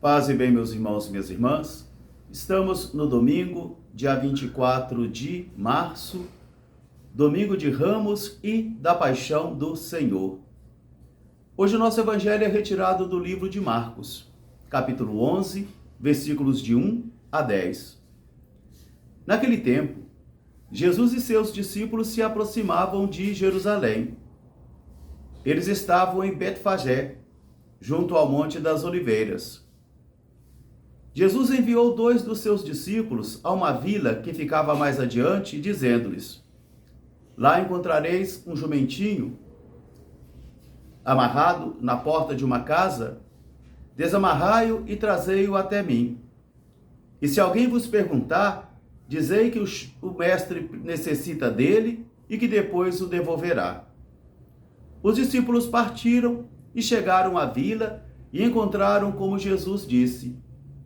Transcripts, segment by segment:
Paz e bem, meus irmãos e minhas irmãs. Estamos no domingo, dia 24 de março, domingo de Ramos e da Paixão do Senhor. Hoje o nosso evangelho é retirado do livro de Marcos, capítulo 11, versículos de 1 a 10. Naquele tempo, Jesus e seus discípulos se aproximavam de Jerusalém. Eles estavam em Betfagé, junto ao Monte das Oliveiras. Jesus enviou 2 dos seus discípulos a uma vila que ficava mais adiante, dizendo-lhes: lá encontrareis um jumentinho amarrado na porta de uma casa, desamarrai-o e trazei-o até mim. E se alguém vos perguntar, dizei que o mestre necessita dele e que depois o devolverá. Os discípulos partiram e chegaram à vila e encontraram como Jesus disse,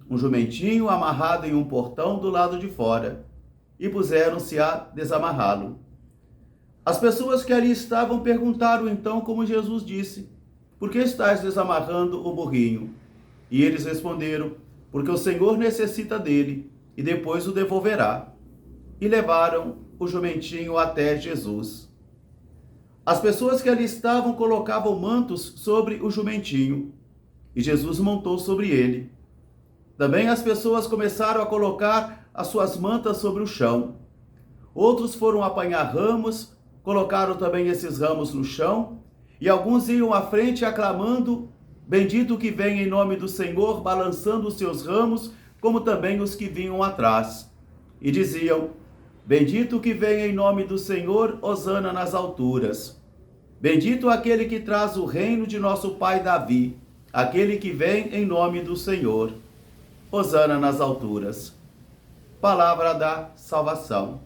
um jumentinho amarrado em um portão do lado de fora, e puseram-se a desamarrá-lo. As pessoas que ali estavam perguntaram então como Jesus disse: por que estás desamarrando o burrinho? E eles responderam: porque o Senhor necessita dele, e depois o devolverá. E levaram o jumentinho até Jesus. As pessoas que ali estavam colocavam mantos sobre o jumentinho, e Jesus montou sobre ele. Também as pessoas começaram a colocar as suas mantas sobre o chão. Outros foram apanhar ramos, colocaram também esses ramos no chão, e alguns iam à frente aclamando: bendito que vem em nome do Senhor, balançando os seus ramos, como também os que vinham atrás. E diziam: bendito que vem em nome do Senhor, hosana nas alturas. Bendito aquele que traz o reino de nosso pai Davi, aquele que vem em nome do Senhor. Hosana nas alturas. Palavra da salvação.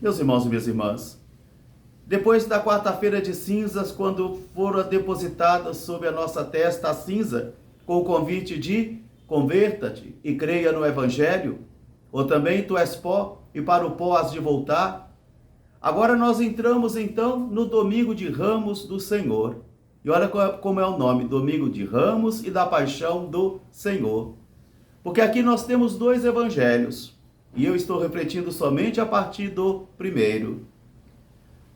Meus irmãos e minhas irmãs, depois da quarta-feira de cinzas, quando foram depositadas sobre a nossa testa a cinza, com o convite de converta-te e creia no Evangelho, ou também tu és pó e para o pó has de voltar, agora nós entramos então no domingo de Ramos do Senhor. E olha como é o nome, domingo de Ramos e da Paixão do Senhor. Porque aqui nós temos 2 evangelhos, e eu estou refletindo somente a partir do primeiro.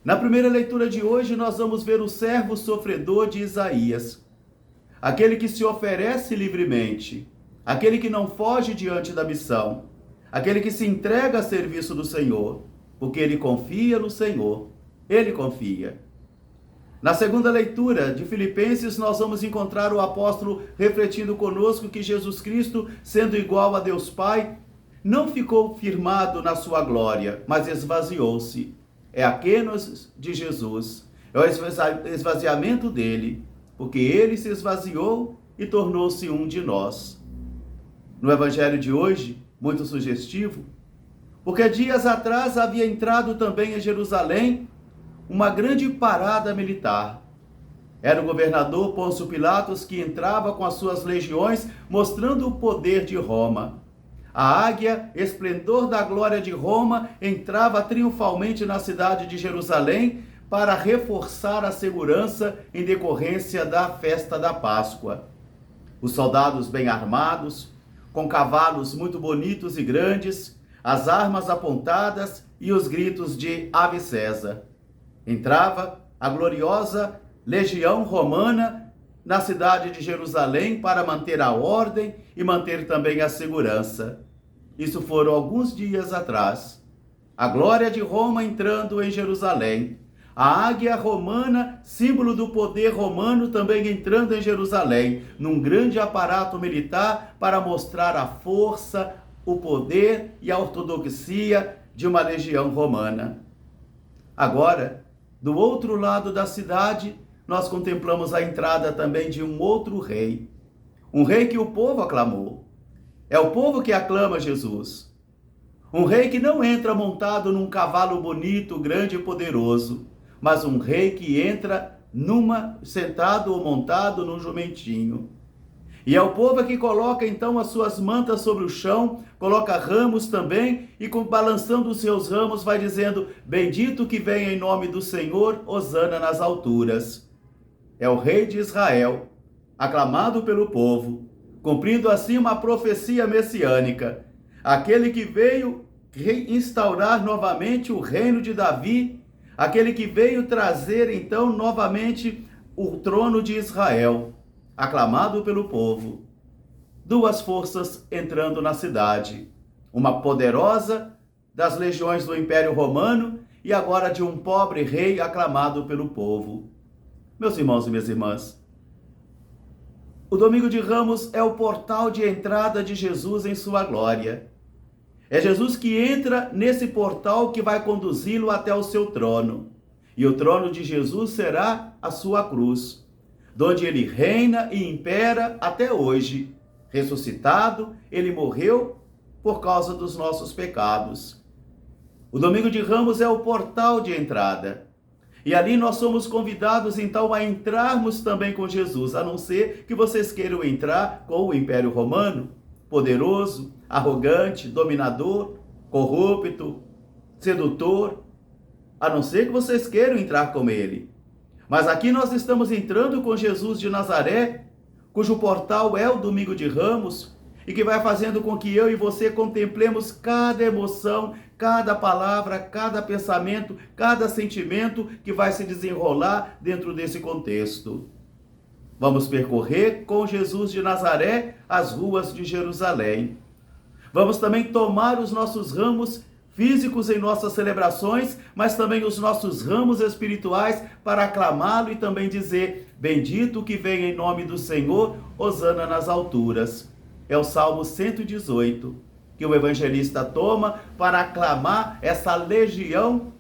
Na primeira leitura de hoje, nós vamos ver o servo sofredor de Isaías, aquele que se oferece livremente, aquele que não foge diante da missão, aquele que se entrega a serviço do Senhor, porque ele confia no Senhor, ele confia. Na segunda leitura de Filipenses, nós vamos encontrar o apóstolo refletindo conosco que Jesus Cristo, sendo igual a Deus Pai, não ficou firmado na sua glória, mas esvaziou-se. É a kênos de Jesus, é o esvaziamento dele, porque ele se esvaziou e tornou-se um de nós. No evangelho de hoje, muito sugestivo, porque dias atrás havia entrado também em Jerusalém uma grande parada militar. Era o governador Pôncio Pilatos que entrava com as suas legiões, mostrando o poder de Roma. A águia, esplendor da glória de Roma, entrava triunfalmente na cidade de Jerusalém para reforçar a segurança em decorrência da festa da Páscoa. Os soldados bem armados, com cavalos muito bonitos e grandes, as armas apontadas e os gritos de Ave César. Entrava a gloriosa legião romana na cidade de Jerusalém para manter a ordem e manter também a segurança. Isso foram alguns dias atrás. A glória de Roma entrando em Jerusalém. A águia romana, símbolo do poder romano, também entrando em Jerusalém, num grande aparato militar para mostrar a força, o poder e a ortodoxia de uma legião romana. Agora, do outro lado da cidade, nós contemplamos a entrada também de um outro rei. Um rei que o povo aclamou. É o povo que aclama Jesus. Um rei que não entra montado num cavalo bonito, grande e poderoso, mas um rei que entra sentado ou montado num jumentinho. E é o povo que coloca então as suas mantas sobre o chão, coloca ramos também, e balançando os seus ramos vai dizendo: bendito que vem em nome do Senhor, hosana nas alturas. É o rei de Israel, aclamado pelo povo, cumprindo assim uma profecia messiânica. Aquele que veio reinstaurar novamente o reino de Davi, aquele que veio trazer então novamente o trono de Israel, aclamado pelo povo. Duas forças entrando na cidade, uma poderosa das legiões do Império Romano e agora de um pobre rei aclamado pelo povo. Meus irmãos e minhas irmãs, o Domingo de Ramos é o portal de entrada de Jesus em sua glória. É Jesus que entra nesse portal que vai conduzi-lo até o seu trono. E o trono de Jesus será a sua cruz, onde ele reina e impera até hoje. Ressuscitado, ele morreu por causa dos nossos pecados. O Domingo de Ramos é o portal de entrada. E ali nós somos convidados então a entrarmos também com Jesus, a não ser que vocês queiram entrar com o Império Romano, poderoso, arrogante, dominador, corrupto, sedutor, a não ser que vocês queiram entrar com ele. Mas aqui nós estamos entrando com Jesus de Nazaré, cujo portal é o Domingo de Ramos, e que vai fazendo com que eu e você contemplemos cada emoção, cada palavra, cada pensamento, cada sentimento que vai se desenrolar dentro desse contexto. Vamos percorrer com Jesus de Nazaré as ruas de Jerusalém. Vamos também tomar os nossos ramos físicos em nossas celebrações, mas também os nossos ramos espirituais para aclamá-lo e também dizer: bendito que vem em nome do Senhor, hosana nas alturas. É o Salmo 118, que o evangelista toma para aclamar essa legião,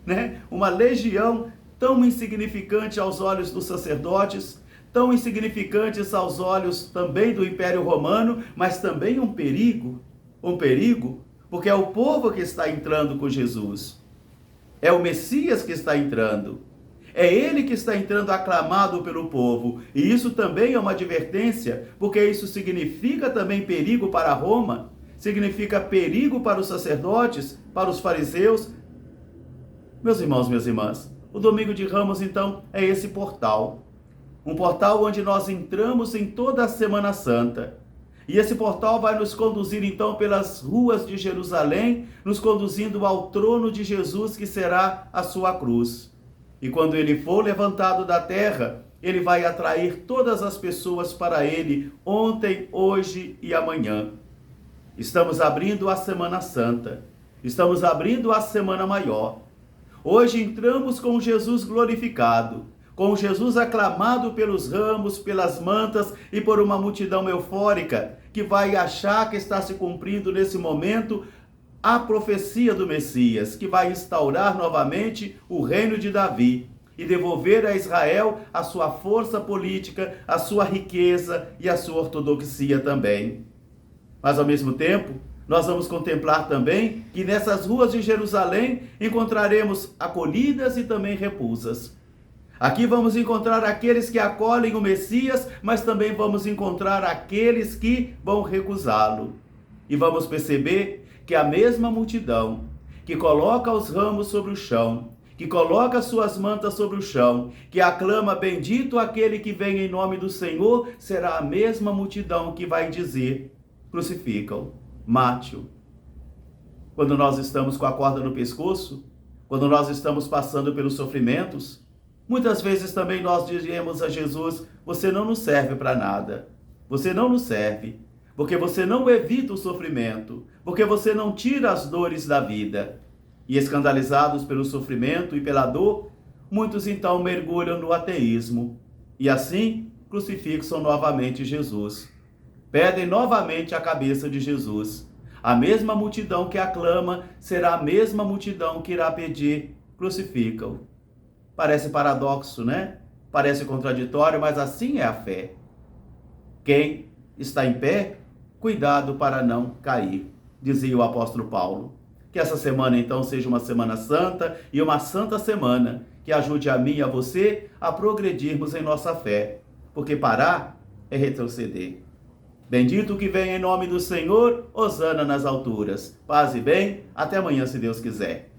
uma legião tão insignificante aos olhos dos sacerdotes, tão insignificantes aos olhos também do Império Romano, mas também um perigo, porque é o povo que está entrando com Jesus. É o Messias que está entrando. É ele que está entrando aclamado pelo povo. E isso também é uma advertência, porque isso significa também perigo para Roma, significa perigo para os sacerdotes, para os fariseus. Meus irmãos, minhas irmãs, o Domingo de Ramos, então, é esse portal. Um portal onde nós entramos em toda a Semana Santa. E esse portal vai nos conduzir, então, pelas ruas de Jerusalém, nos conduzindo ao trono de Jesus, que será a sua cruz. E quando ele for levantado da terra, ele vai atrair todas as pessoas para ele, ontem, hoje e amanhã. Estamos abrindo a Semana Santa. Estamos abrindo a Semana Maior. Hoje entramos com Jesus glorificado, com Jesus aclamado pelos ramos, pelas mantas e por uma multidão eufórica que vai achar que está se cumprindo nesse momento a profecia do Messias, que vai instaurar novamente o reino de Davi e devolver a Israel a sua força política, a sua riqueza e a sua ortodoxia também. Mas ao mesmo tempo, nós vamos contemplar também que nessas ruas de Jerusalém encontraremos acolhidas e também repulsas. Aqui vamos encontrar aqueles que acolhem o Messias, mas também vamos encontrar aqueles que vão recusá-lo. E vamos perceber que a mesma multidão que coloca os ramos sobre o chão, que coloca suas mantas sobre o chão, que aclama bendito aquele que vem em nome do Senhor, será a mesma multidão que vai dizer: crucificam, mate-o. Quando nós estamos com a corda no pescoço, quando nós estamos passando pelos sofrimentos, muitas vezes também nós dizemos a Jesus: você não nos serve para nada, você não nos serve, porque você não evita o sofrimento, porque você não tira as dores da vida. E escandalizados pelo sofrimento e pela dor, muitos então mergulham no ateísmo e assim crucifixam novamente Jesus. Pedem novamente a cabeça de Jesus. A mesma multidão que aclama será a mesma multidão que irá pedir: crucificam. Parece paradoxo, né? Parece contraditório, mas assim é a fé. Quem está em pé, cuidado para não cair, dizia o apóstolo Paulo. Que essa semana então seja uma semana santa e uma santa semana que ajude a mim e a você a progredirmos em nossa fé, porque parar é retroceder. Bendito que vem em nome do Senhor, hosana nas alturas. Paz e bem, até amanhã se Deus quiser.